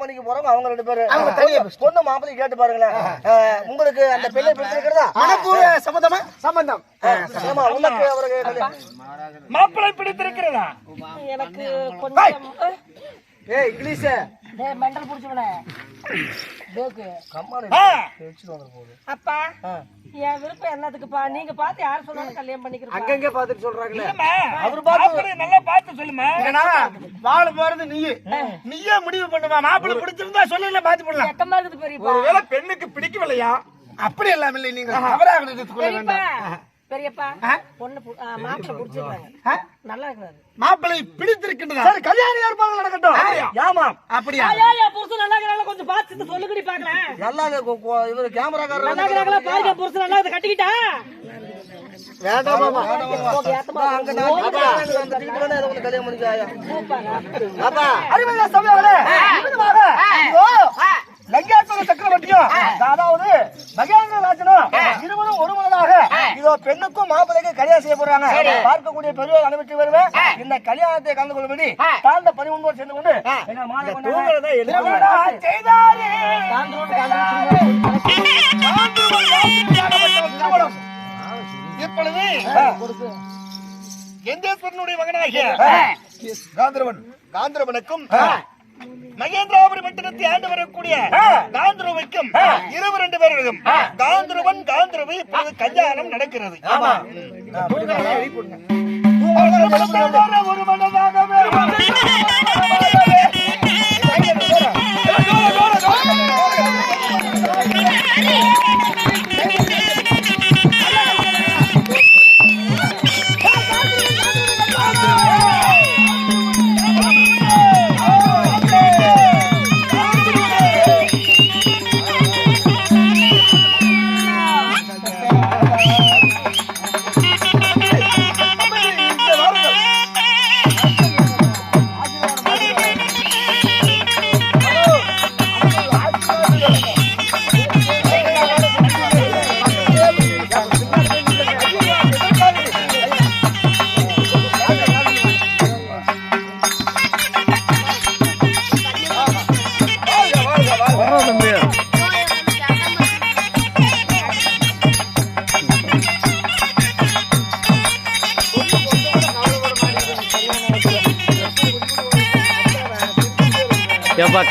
பண்ணிக்க போறவங்க அவங்க 2 பேரு. பொண்ணு மாப்பிள்ளை கேட்டு பாருங்களேன். உங்களுக்கு அந்த பெண்ணை பிடிச்சிருக்கிறதா? மனப்பூர்வ சம்பந்தம். ஆமா, உனக்கு அவருக்கு மாப்பிள்ளை பிடித்திருக்கிறதா? எனக்கு கொஞ்சம் இங்கிலீஷ் மெண்டல் புடிச்சவனே பேக்கு கம்மாடி பேச்சிட்டு வந்து போகுது. அப்பா என் விருப்பம் என்னதுக்குப்பா? நீங்க பார்த்து யார் சொன்னாலும் கல்யாணம் பண்ணிக்கிறீங்க. அங்கங்க பாத்துட்டு சொல்றாங்களே. அவர் பார்த்து நல்லா பார்த்து சொல்லுமா. வாழ போறது நீயே முடிவு பண்ணுமா. மாப்பிள்ளை பிடிச்சிருந்தா சொல்லல மாத்தி போடலாம். வெக்கமா இருக்குது பெரியப்பா. ஒருவேளை பெண்ணுக்கு பிடிக்கவில்லையா? அப்படி எல்லாம் இல்லை. நீங்க அவராக எடுத்துக்கொள்ள வேண்டாம். பெரியப்பா பொண்ணு மாப்பிள்ளை பிடிச்சிருக்காங்க, நல்லா இருக்கிறாரு. மாப்பிள்ளை பிடித்திருக்கின்றதா? சரி, கல்யாணம் ஏற்பாடு நடக்கட்டும். ஆமா, அப்படியா? புருஷன் நல்லா இருக்கிறாங்க, கொஞ்சம் பார்த்து சொல்லுங்கடி பாக்குறேன். நல்லா இவரு கேமராக்காரர் நல்லா இருக்கிறாங்களா பாருங்க. புருஷன் நல்லா இதை கட்டிக்கிட்டா வேண்டாம் மாமா. அங்க நான் டிக்கெட் வேணா ஏதோ கல்யாணம் பண்ணிக்காயா. அப்பா அறிவுள்ள சபையாளே, லங்கேஸ்வர சக்கரவர்த்தியும் அதாவது மகேந்திர ராஜனும் இருவரும் ஒருமனதாக இதோ பெண்ணுக்கும் மாப்பிள்ளைக்கும் கல்யாணம் செய்ய போறாங்க. பார்க்கக்கூடிய பெரியவர் அனுமதி வருவேன். இந்த கல்யாணத்தை கலந்து கொள்ளும்படி தாழ்ந்த 13 சேர்ந்து கொண்டு எங்க மாலை இப்பொழுது கெந்தேஸ்வரனுடைய மகனாகிய காந்திரவனுக்கும் மகேந்திராபுரி பட்டணத்தை ஆண்டு வரக்கூடிய காந்திரவைக்கும் 2 பேர்களும் காந்திரவன் காந்திரவை இப்போது கல்யாணம் நடக்கிறது. ஒரு மனதாகவே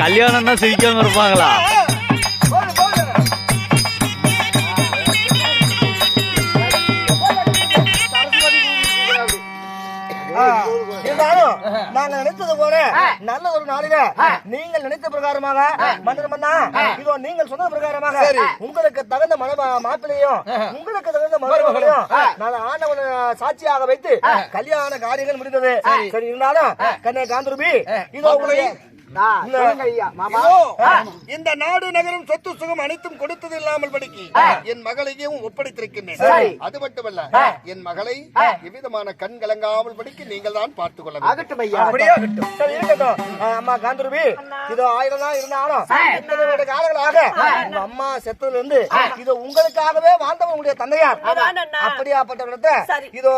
கல்யாணம்னா சிரிக்காம இருப்பாங்களா? இருந்தாலும் நாங்க நினைத்தது போல நல்ல ஒரு நாளில நீங்கள் நினைத்த பிரகாரமாக மந்திரமன்னா இதோ நீங்கள் சொன்ன பிரகாரமாக உங்களுக்கு தகுந்த மாப்பிள்ளையும் உங்களுக்கு தகுந்த மருமகளையும் நான் ஆண்டவனை சாட்சியாக வைத்து கல்யாண காரியங்கள் முடிந்தது. சரி, இருந்தாலும் கண்ணே காந்திரபி இதோ உங்களுடைய இந்த நாடு நகரம் சொத்து சுகம் அனைத்தும் கொடுத்தது இல்லாமல் படிக்கு என் மகளையும் ஒப்படைத்திருக்கின்றேன். அது மட்டுமல்ல, என் மகளை எவ்விதமான கண் கலங்காமல் படிக்க நீங்கள் தான் பார்த்துக் கொள்ள வேண்டும். அம்மா காந்திரபி இதோ 1000 தான் இருந்தாலும் 80 காலங்களாக உங்க அம்மா செத்ததுல இருந்து இதோ உங்களுக்காகவே வாழ்ந்தவன் உங்களுடைய தந்தையார். அப்படியாப்பட்ட இதோ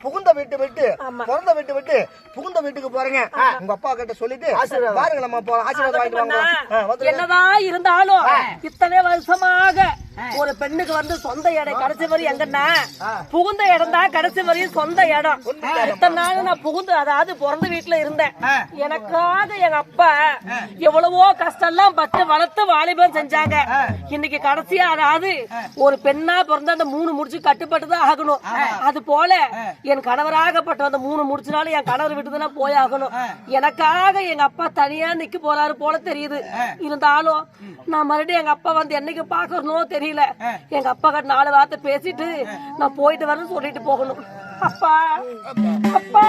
புகுந்த வீட்டு விட்டு பிறந்த வீட்டு விட்டு புகுந்த வீட்டுக்கு போறீங்க. உங்க அப்பா கிட்ட சொல்லிட்டு என்னதான் இருந்தாலும் இத்தனை வருஷமாக ஒரு பெண்ணுக்கு வந்து சொந்த இடம் கடைசி வரையும் எங்கன்னா புகுந்த இடம் தான் கடைசி வரையும் சொந்த இடம். இத்தனை நாள் நான் புகுந்து அதாவது பிறந்த வீட்டுல இருந்தேன். எனக்காக எங்க அப்பா எவ்வளவோ கஷ்டம் எல்லாம் பட்டு வளர்த்து வாலிபம் செஞ்சாங்க. இன்னைக்கு கடைசியா அதாவது ஒரு பெண்ணா பிறந்த அந்த 3 முடிச்சு கட்டுப்பட்டுதான் ஆகணும். அது போல என் கணவராகப்பட்ட அந்த 3 முடிச்சுனாலும் என் கணவர் விட்டுதான் போய் ஆகணும். எனக்காக எங்க அப்பா தனியா நிக்க போறாரு போல தெரியுது. இருந்தாலும் நான் மறுபடியும் எங்க அப்பா வந்து என்னைக்கு பாக்கணும் தெரியல. எங்க அப்பா கிட்ட 4 வார்த்தை பேசிட்டு நான் போயிட்டு வரேன்னு சொல்லிட்டு போகணும். அப்பா அப்பா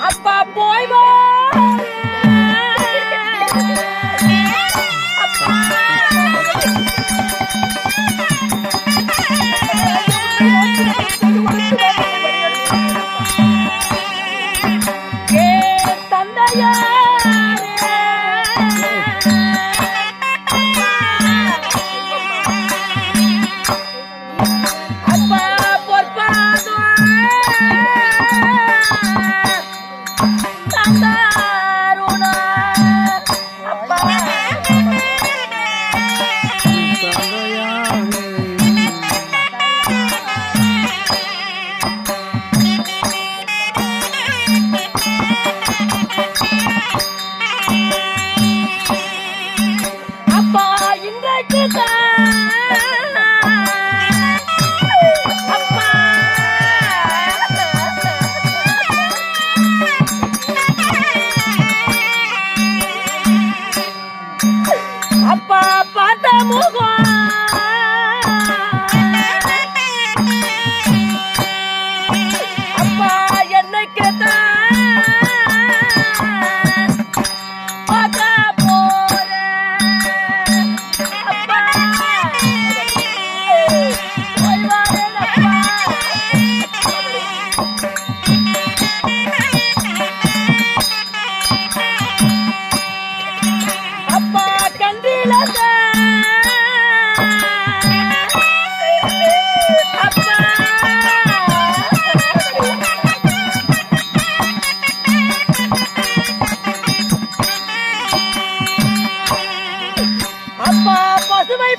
அப்பா போய் அப்பா பொற்பாதம்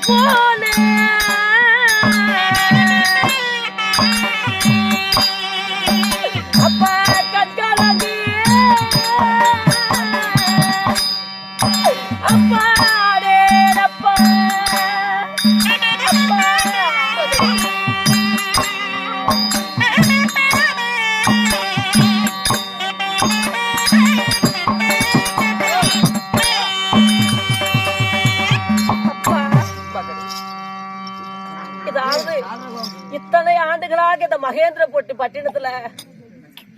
போலே அப்பா கண்கலங்கி அப்பா டேரப்பா அப்பா இதாவது இத்தனை ஆண்டுகளாக இந்த மகேந்திரப்பட்டி பட்டினத்துல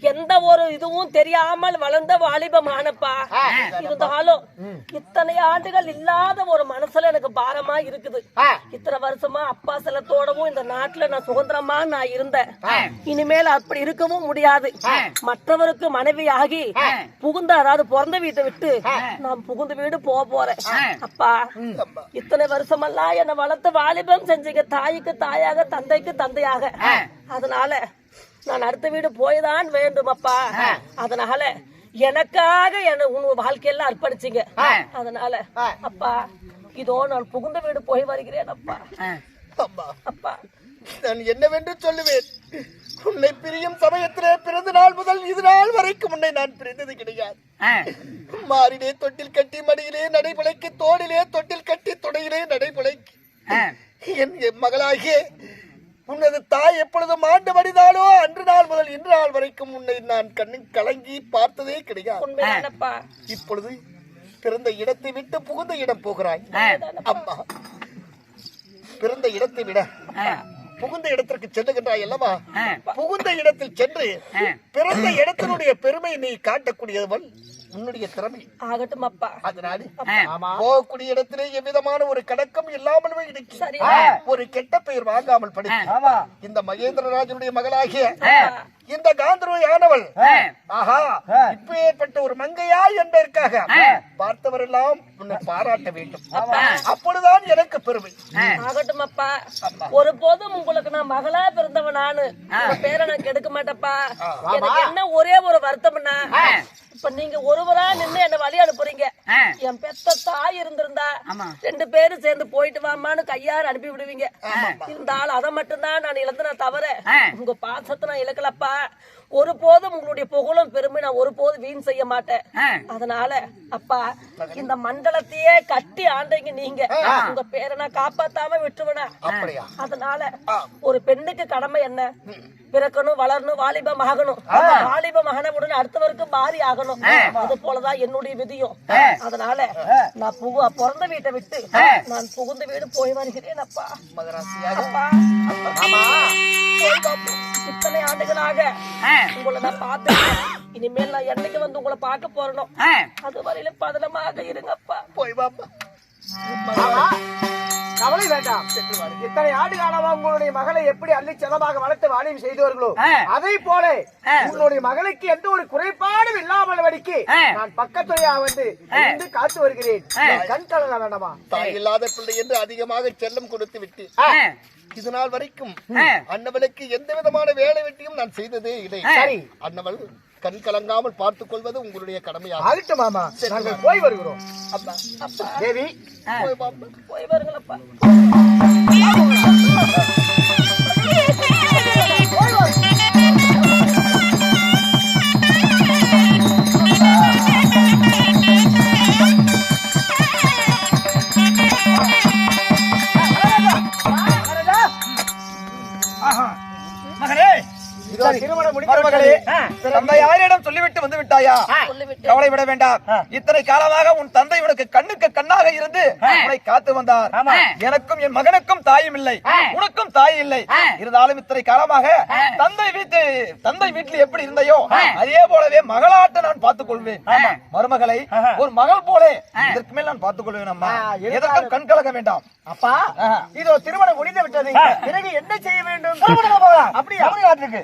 எந்த ஒரு இதுவும் தெரியாமல் வளர்ந்த வாலிபமானப்பா. இருந்தாலும் இத்தனை ஆண்டுகள் இல்லாத ஒரு மனசுல எனக்கு பாரமா இருக்குது. இத்தனை வருஷமா அப்பா செலத்தோடவும் இந்த நாட்டுல நான் சுதந்திரமா நான் இருந்தேன். இனிமேல் அப்படி இருக்கவும் முடியாது. மற்றவருக்கு மனைவியாகி புகுந்த அதாவது பிறந்த வீட்டை விட்டு நான் புகுந்த வீடு போறேன். அப்பா இத்தனை வருஷமெல்லாம் என்னை வளர்த்து வாலிபம் செஞ்சீங்க. தாய்க்கு தாயாக தந்தைக்கு தந்தையாக. அதனால நான் அடுத்த வீடு போய்தான் வேண்டும் அப்பா. அதனால எனக்காக உன் வாழ்க்கையெல்லாம் அர்ப்பணிச்சீங்க. அதனால அப்பா இதோ நான் புகுந்த வீடு போய் வருகிறேன் அப்பா. அப்பா நான் என்னவென்று சொல்லுவேன். உன்னை பிரியும் சமயத்திலே பிறந்த நாள் முதல் இது நாள் வரைக்கும் உன்னை நான் பிரிந்தது கிடையாது. மாறிலே தொட்டில் கட்டி மடியிலே நடைபுழைக்கு தோடிலே தொட்டில் கட்டி தொடையிலே நடைபுழைக்கு என் மகளாகிய உனது தாய் எப்பொழுதும் ஆண்டு மடிதாலோ அன்று நாள் முதல் இன்று நாள் வரைக்கும் உன்னை நான் கண்ணில் கலங்கி பார்த்ததே கிடையாது. இப்பொழுது பிறந்த இடத்தை விட்டு புகுந்த இடம் போகிறாய். அம்மா பிறந்த இடத்தை விட புகுந்த இடத்திற்கு செல்லுகின்றாய் அல்லவா? புகுந்த இடத்தில் சென்று பிறந்த இடத்தினுடைய பெருமை நீ காட்டக்கூடியவன் உன்னுடைய திறமை ஆகட்டும் அப்பா. அதனால போகக்கூடிய இடத்திலே எவ்விதமான ஒரு கடக்கம் இல்லாமல் ஒரு கெட்ட பெயர் வாங்காமல் படிக்க இந்த மகேந்திரராஜனுடைய மகளாகிய இந்த காந்தர்வை ஆனவள் ஆஹா இப்ப ஏற்பட்ட ஒரு மங்கையா என்பதற்காக பார்த்தவரெல்லாம் உன்னை பாராட்ட வேண்டும். அப்பொழுதுதான் எனக்கு பெருமை. ஆகட்டும் அப்பா. ஒரு போதும் உங்களுக்கு நான் மகளா பிறந்தவன் நானு பேரை நான் கெடுக்க மாட்டேப்பா. எனக்கு என்ன ஒரே ஒரு வருத்தம்னா இப்ப நீங்க ஒருவரா நின்று என்ன வழி அனுப்புறீங்க. என் பெத்த தாய் இருந்திருந்தா 2 பேரும் சேர்ந்து போயிட்டு வாமான்னு கையாறு அனுப்பி விடுவீங்க. இருந்தாலும் அதை மட்டும்தான் நான் இழந்தன தவிர உங்க பாசத்தை நான் இழக்கலப்பா. ஒரு போதும் உங்களுடைய புகழும் பெருமை நான் ஒரு போதும் வீண் செய்ய மாட்டேன். அதனால அப்பா இந்த மண்டலத்தையே கட்டி ஆண்டீங்க நீங்க. உங்க பேரை நான் காப்பாத்தாம விட்டுருவேனா? அதனால ஒரு பெண்ணுக்கு கடமை என்ன? பிறக்கணும், வளரணும், வாலிபம் ஆகணும். வாலிபம் ஆனவுடன் அடுத்தவருக்கு பாரி ஆகணும். அது போலதான் என்னுடைய விதியும். அதனால நான் பிறந்த வீட்டை விட்டு நான் புகுந்த வீடு போய் வருகிறேன் அப்பா. அப்பா இத்தனை ஆண்டுகளாக உங்களை நான் பார்த்தேன். இனிமேல் நான் என்னைக்கு வந்து உங்களை பார்க்க போறணும். அது வரையில பதனமாக இருங்கப்பா. போய் பாப்பா. கவலை வேண்டாம். இத்தனை ஆண்டு காலமா உங்களுடைய மகளை எப்படி அள்ளி செலவாக வளர்த்து வாணியம் செய்தவர்களோ அதை போல உங்களுடைய மகளுக்கு எந்த ஒரு குறைபாடும் இல்லாமல் வடிக்கு நான் பக்கத்துறையா வந்து காத்து வருகிறேன். கண் கலங்க வேண்டாமா? தாய் இல்லாத பிள்ளை என்று அதிகமாக செல்லம் கொடுத்து விட்டு இது நாள் வரைக்கும் அன்னவளுக்கு எந்த விதமான வேலை வெட்டியும் நான் செய்ததே இல்லை. அன்னவள் கண் கலங்காமல் பார்த்துக் கொள்வது உங்களுடைய கடமையாக. ஆகட்டும் மாமா, நாங்கள் போய் வருகிறோம். அப்பா தேவி போய் வருங்களப்பா. திருமணம் முடிந்தவர்களே தந்தை யாரிடம் சொல்லிவிட்டு வந்து விட்டாயா? கவலை விட வேண்டாம். இத்தனை காலமாக உன் தந்தை உனக்கு கண்ணுக்கு கண்ணாக இருந்து உன்னை காத்து வந்தார். எனக்கும் என் மகனுக்கும் தாயும் இல்லை, உனக்கும் தாய் இல்லை. இருந்தாலும் இத்தனை காலமாக தந்தை வீட்டில் எப்படி இருந்தையோ அதே போலவே மகளாட்ட நான் பார்த்துக் கொள்வேன். மருமகளை ஒரு மகள் போல இதற்கு மேல் நான் பார்த்துக் கொள்வேன். அம்மா எதற்கும் கண் கலக்க வேண்டாம். அப்பா இதோ திருமணம் முடிந்து விட்டது. பிறகு என்ன செய்ய வேண்டும்? அப்படியா? இருக்கு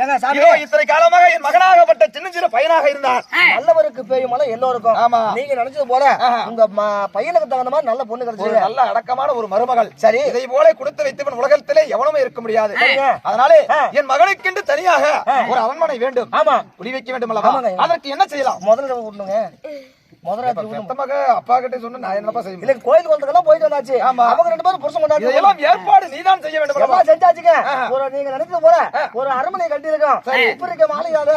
ஏங்க சாமி, இதோ இத்தனை காலமாக என் மகனாகப்பட்ட சின்ன சின்ன பையனாக இருந்தான். நல்லவருக்கு பெய்யும் மழை எல்லோருக்கும். ஆமா. நீங்க நினைச்சது போல உங்க பையனுக்கு தகுந்த மாதிரி நல்ல பொண்ணு ஒரு கிடைச்சது. நல்ல அடக்கமான ஒரு மருமகள். சரி. இதை போல கொடுத்து வைத்தவன் உலகத்திலே எவனுமே இருக்க முடியாது. சரிங்க. அதனாலே என் மகனுக்கென்று தனியாக ஒரு அரண்மனை வேண்டும். ஆமா. குடி வைக்க வேண்டும் அல்லவா? ஆமாங்க. அதற்கு என்ன செய்யலாம்? முதல்ல விடணுங்க. முதல்ல பெத்த மக அப்பா கிட்ட சொன்ன நான் என்னப்பா செய்ய இல்ல, கோயில் குளத்துக்கெல்லாம் போயிட்டு வந்தாச்சு. ஆமா. அவங்க 2 பேரும் புருஷன் கொண்டாச்சு. இதெல்லாம் ஏற்பாடு நீதான் செய்ய வேண்டும் அல்லவா? எல்லாம் செஞ்சாச்சுங்க. ஒரு நீங்க நினைச்சது போல ஒரு அரண்மனை கட்டி இருக்கோம். இப்ப இருக்க மாளிகாத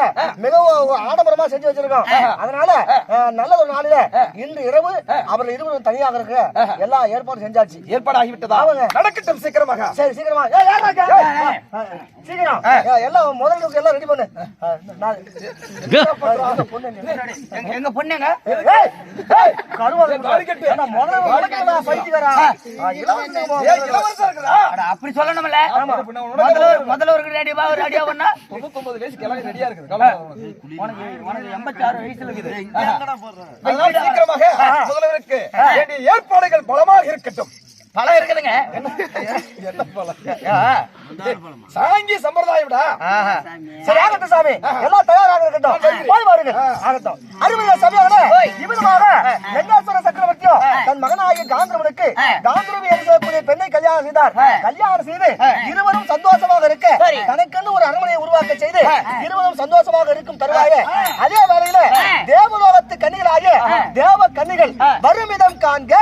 மிகவும் ஆடம்பரமா செஞ்சு வச்சிருக்கோம். அதனால நல்ல ஒரு நாளில இன்று இரவு அவர்கள் இருவரும் தனியாக இருக்க எல்லா ஏற்பாடும் செஞ்சாச்சு. ஏற்பாடு ஆகிவிட்டதா? ஆமாங்க. நடக்கட்டும் சீக்கிரமாக. சரி, சீக்கிரமா சீக்கிரம் எல்லாம் முதல்ல எல்லாம் ரெடி பண்ணு. எங்க பொண்ணுங்க இளவரசர் இருக்குதா? அப்படி சொல்லணும்ல முதல்ல ஒரு ரெடியா பண்ணா 99 வயசு கிளம்பி ரெடியா இருக்குது. கவலைப்படாத உனக்கு. உனக்கு 86 வயசுல இருக்குது. அதனால சீக்கிரமாக முதல்வருக்கு வேண்டிய ஏற்பாடுகள் பலமாக இருக்கட்டும். பழம் இருக்குதுங்க. என்ன பலம்? சாங்கி சம்பிரதாயம் விடா. சரி, ஆகட்டும் சாமி, எல்லாம் தயாராக இருக்கட்டும். போய் வாருங்கள். ஆகட்டும். அருமையா சபையானே, இவ்விதமாக லிங்கேஸ்வர சக்கரவர்த்தியோ தன் மகனாகிய காந்தரவனுக்கு காந்தரவி என்று சொல்லக்கூடிய பெண்ணை கல்யாணம் செய்தார். கல்யாணம் செய்து இருவரும் சந்தோஷமாக இருக்க தனக்கென்று ஒரு அரண்மனையை உருவாக்க செய்து இருவரும் சந்தோஷமாக இருக்கும் தருவாயே, அதே வேளையில தேவலோகத்து கன்னிகளாகிய தேவ கன்னிகள் வருமிதம் காண்க.